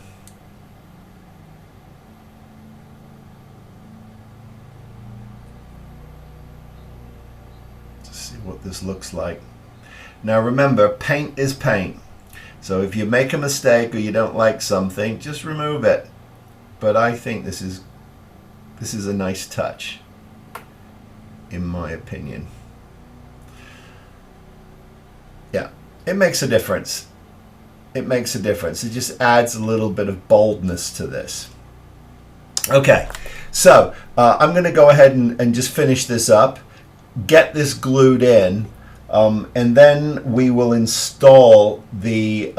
A: Let's see what this looks like. Now remember, paint is paint. So if you make a mistake or you don't like something, just remove it. But I think this is a nice touch, in my opinion. Yeah, it makes a difference. It makes a difference. It just adds a little bit of boldness to this. Okay, so I'm going to go ahead and just finish this up, get this glued in. And then we will install the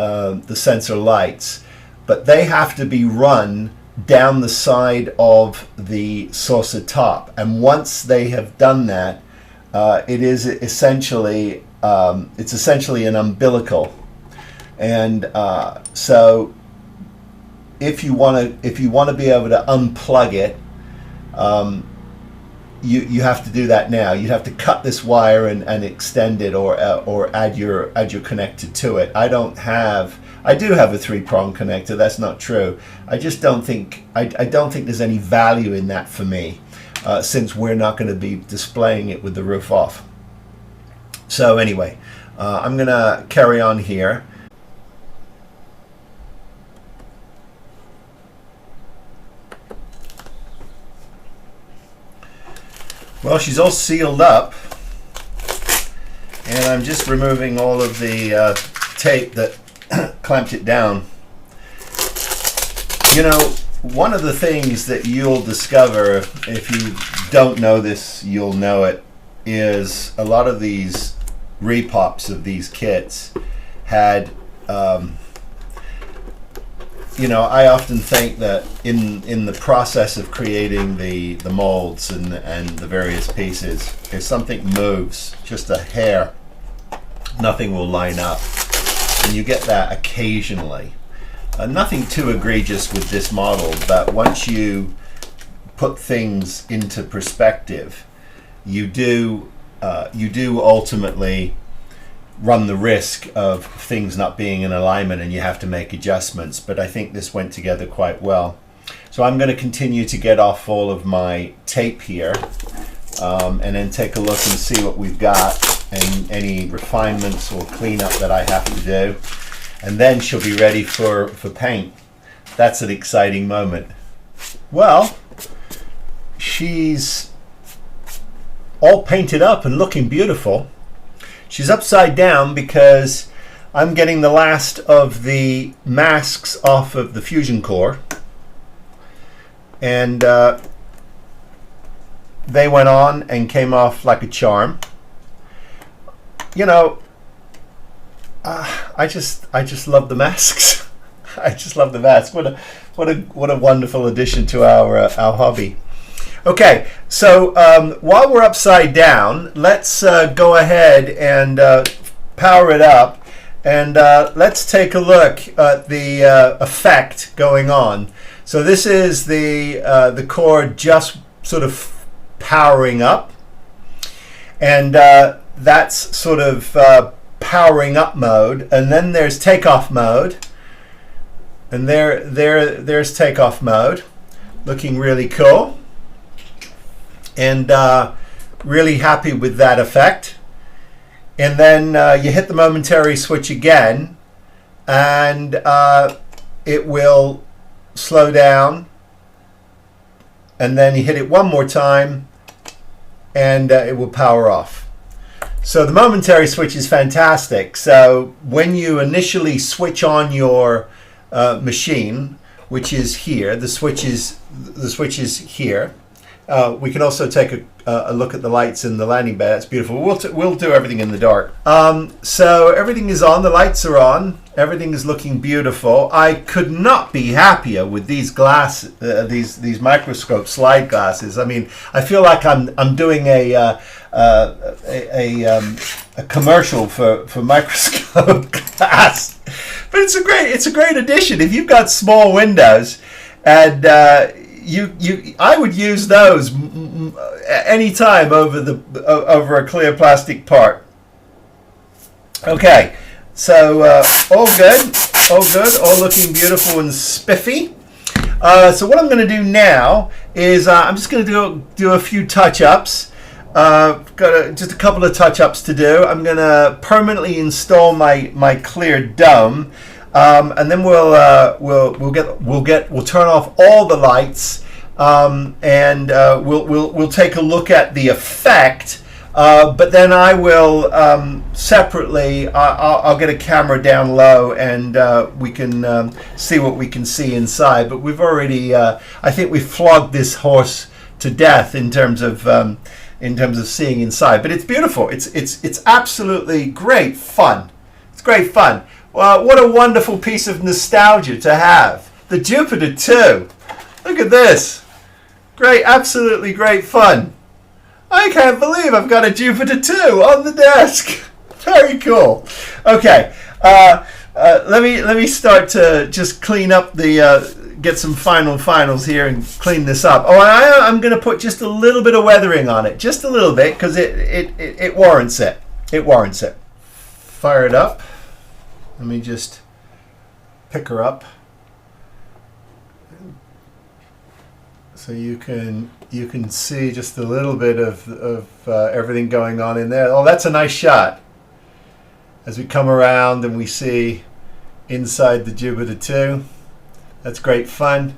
A: sensor lights, but they have to be run down the side of the saucer top. And once they have done that, it is essentially It's essentially an umbilical, and so if you want to be able to unplug it, you have to do that now. You'd have to cut this wire and extend it, or add your connector to it. I do have a 3-prong connector. That's not true. I just don't think I don't think there's any value in that for me, since we're not going to be displaying it with the roof off. So anyway, I'm going to carry on here. Well, she's all sealed up, and I'm just removing all of the tape that clamped it down. You know, one of the things that you'll discover, if you don't know this, you'll know it, is a lot of these repops of these kits had, you know, I often think that in the process of creating the molds and the various pieces, if something moves just a hair, nothing will line up, and you get that occasionally. Nothing too egregious with this model, but once you put things into perspective, you do ultimately run the risk of things not being in alignment, and you have to make adjustments. But I think this went together quite well. So I'm going to continue to get off all of my tape here, and then take a look and see what we've got, and any refinements or cleanup that I have to do. And then she'll be ready for paint. That's an exciting moment. Well, she's all painted up and looking beautiful. She's upside down because I'm getting the last of the masks off of the fusion core, and they went on and came off like a charm. You know, I just love the masks. I just love the masks. What a wonderful addition to our hobby. Okay, so while we're upside down, let's go ahead and power it up, and let's take a look at the effect going on. So this is the core just sort of powering up, and that's sort of powering up mode, and then there's takeoff mode, and there's takeoff mode, looking really cool. And really happy with that effect. And then you hit the momentary switch again, and it will slow down, and then you hit it one more time, and it will power off. So the momentary switch is fantastic. So when you initially switch on your machine, which is here, the switch is here. We can also take a look at the lights in the landing bay. That's beautiful. We'll do everything in the dark. So everything is on. The lights are on. Everything is looking beautiful. I could not be happier with these these microscope slide glasses. I mean, I feel like I'm doing a commercial for microscope glass. But it's a great addition. If you've got small windows, and I would use those any time over a clear plastic part. Okay, so all good, all looking beautiful and spiffy. So what I'm going to do now is I'm just going to do a few touch-ups. Just a couple of touch-ups to do. I'm going to permanently install my clear dome. And then we'll turn off all the lights, and we'll take a look at the effect. But then I will separately. I'll get a camera down low, and we can see what we can see inside. But we've already. I think we've flogged this horse to death in terms of seeing inside. But it's beautiful. It's absolutely great fun. It's great fun. Well, what a wonderful piece of nostalgia to have. The Jupiter 2. Look at this. Great, absolutely great fun. I can't believe I've got a Jupiter 2 on the desk. Very cool. Okay, let me start to just clean up the get some finals here and clean this up. Oh, I'm going to put just a little bit of weathering on it, just a little bit, because it warrants it. It warrants it. Fire it up. Let me just pick her up so you can see just a little bit of everything going on in there. Oh, that's a nice shot. As we come around and we see inside the Jupiter 2, that's great fun.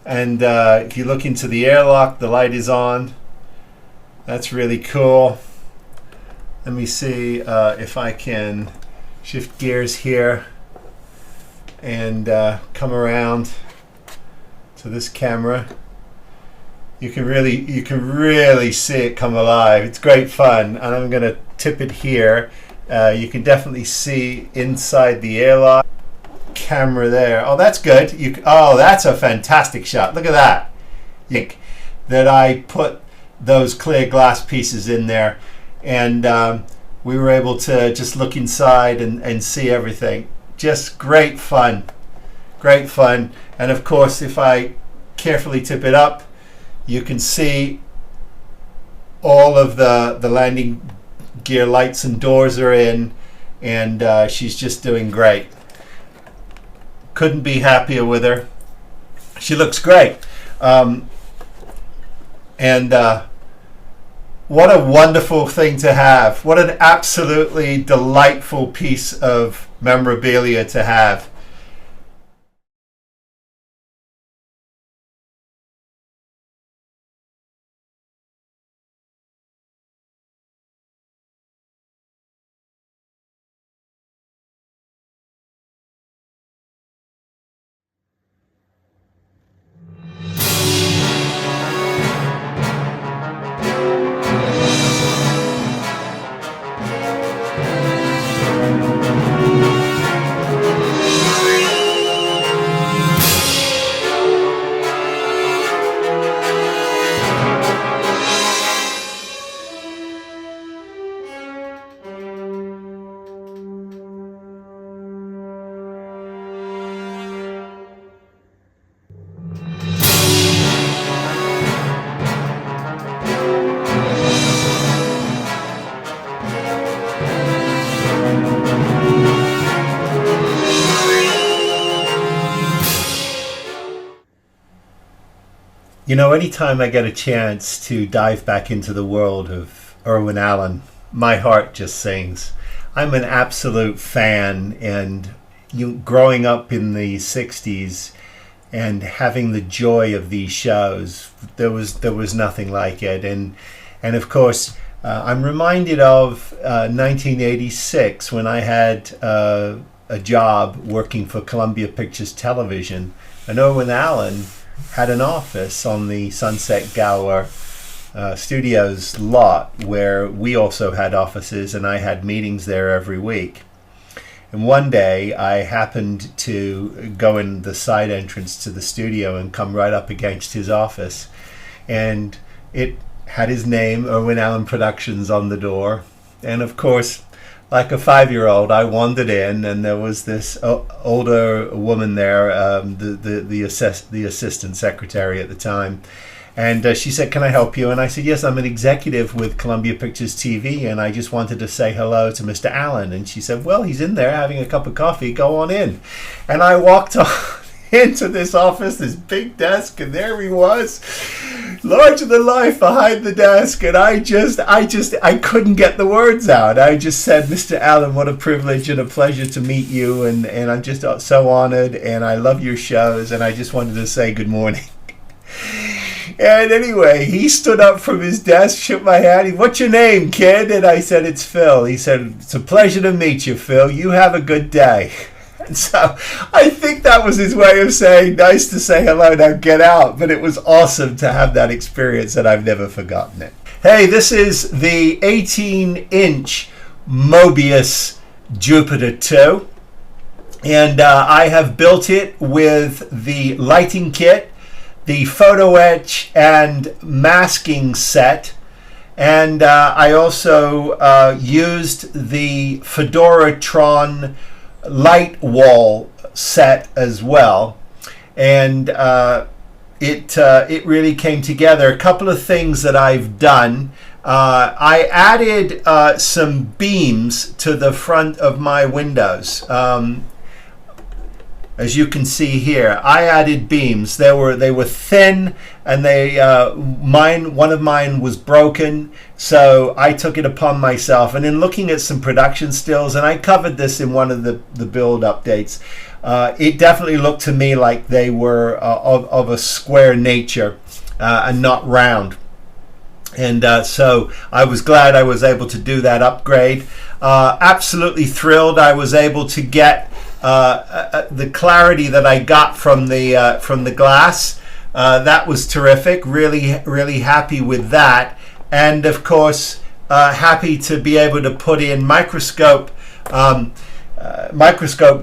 A: And if you look into the airlock, the light is on. That's really cool. Let me see if I can shift gears here and come around to this camera. You can really see it come alive. It's great fun, and I'm going to tip it here. You can definitely see inside the airlock. Camera there. Oh, that's good. Oh, that's a fantastic shot. Look at that. That I put those clear glass pieces in there, and we were able to just look inside and see everything. Just great fun. Great fun. And of course, if I carefully tip it up, you can see all of the landing gear lights and doors are in, and she's just doing great. Couldn't be happier with her. She looks great. And what a wonderful thing to have. What an absolutely delightful piece of memorabilia to have. You know, anytime I get a chance to dive back into the world of Irwin Allen, my heart just sings. I'm an absolute fan, and growing up in the 60s and having the joy of these shows, there was nothing like it. And of course, I'm reminded of 1986 when I had a job working for Columbia Pictures Television, and Irwin Allen had an office on the Sunset Gower Studios lot where we also had offices, and I had meetings there every week. And one day I happened to go in the side entrance to the studio and come right up against his office, and it had his name, Irwin Allen Productions, on the door. And of course, like a 5-year-old, I wandered in, and there was this older woman there, the assistant secretary at the time, and she said, "Can I help you?" And I said, "Yes, I'm an executive with Columbia Pictures TV, and I just wanted to say hello to Mr. Allen." And she said, "Well, he's in there having a cup of coffee. Go on in." And I walked on into this office, this big desk, and there he was, larger than life behind the desk. And I couldn't get the words out. I just said, "Mr. Allen, what a privilege and a pleasure to meet you, and I'm just so honored, and I love your shows, and I just wanted to say good morning." And anyway, he stood up from his desk, shook my hand. "What's your name, kid?" And I said, "It's Phil." He said, "It's a pleasure to meet you, Phil. You have a good day." And so I think that was his way of saying, "Nice to say hello, now get out." But it was awesome to have that experience, and I've never forgotten it. Hey, this is the 18-inch Mobius Jupiter 2. And I have built it with the lighting kit, the photo etch and masking set, And I also used the Fedoratron light wall set as well. And it really came together. A couple of things that I've done. I added some beams to the front of my windows. As you can see here, I added beams. They were thin, and one of mine was broken, so I took it upon myself. And in looking at some production stills, and I covered this in one of the build updates, it definitely looked to me like they were of a square nature and not round. And so I was glad I was able to do that upgrade. Absolutely thrilled I was able to get the clarity that I got from the glass. That was terrific. Really happy with that. And of course, happy to be able to put in microscope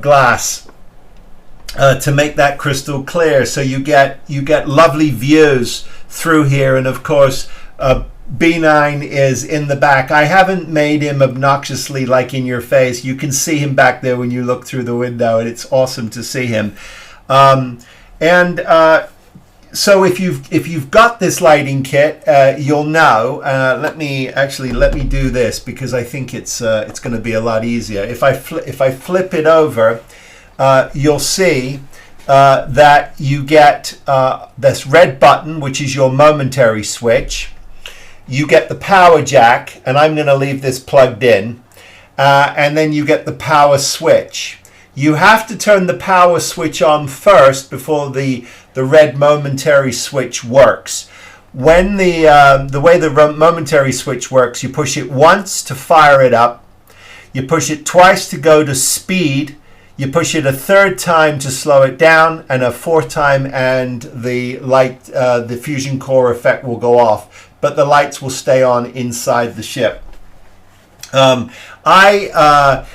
A: glass to make that crystal clear. So you get lovely views through here. And of course, B9 is in the back. I haven't made him obnoxiously like in your face. You can see him back there when you look through the window, and it's awesome to see him. So if you've got this lighting kit, you'll know. Let me do this, because I think it's going to be a lot easier. If I flip it over, you'll see that you get this red button, which is your momentary switch. You get the power jack, and I'm going to leave this plugged in, and then you get the power switch. You have to turn the power switch on first before the red momentary switch works. When the way the momentary switch works, you push it once to fire it up, you push it twice to go to speed, you push it a third time to slow it down, and a fourth time, and the light, the fusion core effect will go off, but the lights will stay on inside the ship. I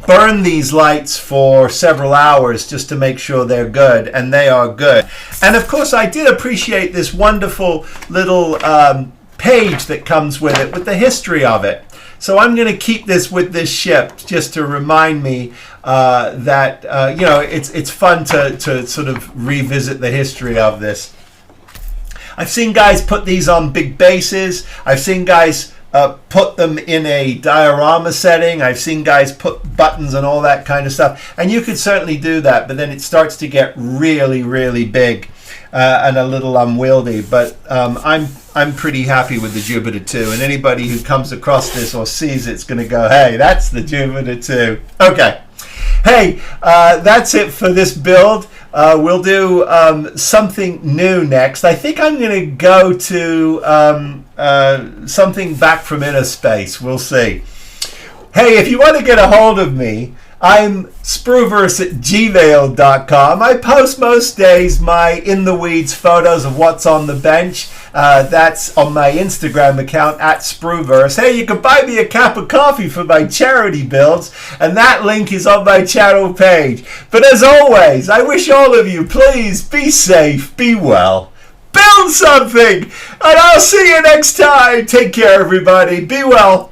A: burn these lights for several hours just to make sure they're good, and they are good. And of course, I did appreciate this wonderful little page that comes with it, with the history of it. So I'm going to keep this with this ship just to remind me that it's fun to sort of revisit the history of this. I've seen guys put these on big bases. I've seen guys put them in a diorama setting. I've seen guys put buttons and all that kind of stuff. And you could certainly do that, but then it starts to get really, really big and a little unwieldy. But I'm pretty happy with the Jupiter 2. And anybody who comes across this or sees it's going to go, hey, that's the Jupiter 2. Okay. Hey, that's it for this build. We'll do something new next. I think I'm going to go to something back from inner space. We'll see. Hey, if you want to get a hold of me, I'm spruverse@gmail.com. I post most days my in the weeds photos of what's on the bench. That's on my Instagram account @spruverse. Hey, you can buy me a cup of coffee for my charity builds, and that link is on my channel page. But as always, I wish all of you, please be safe, be well, build something, and I'll see you next time. Take care, everybody. Be well.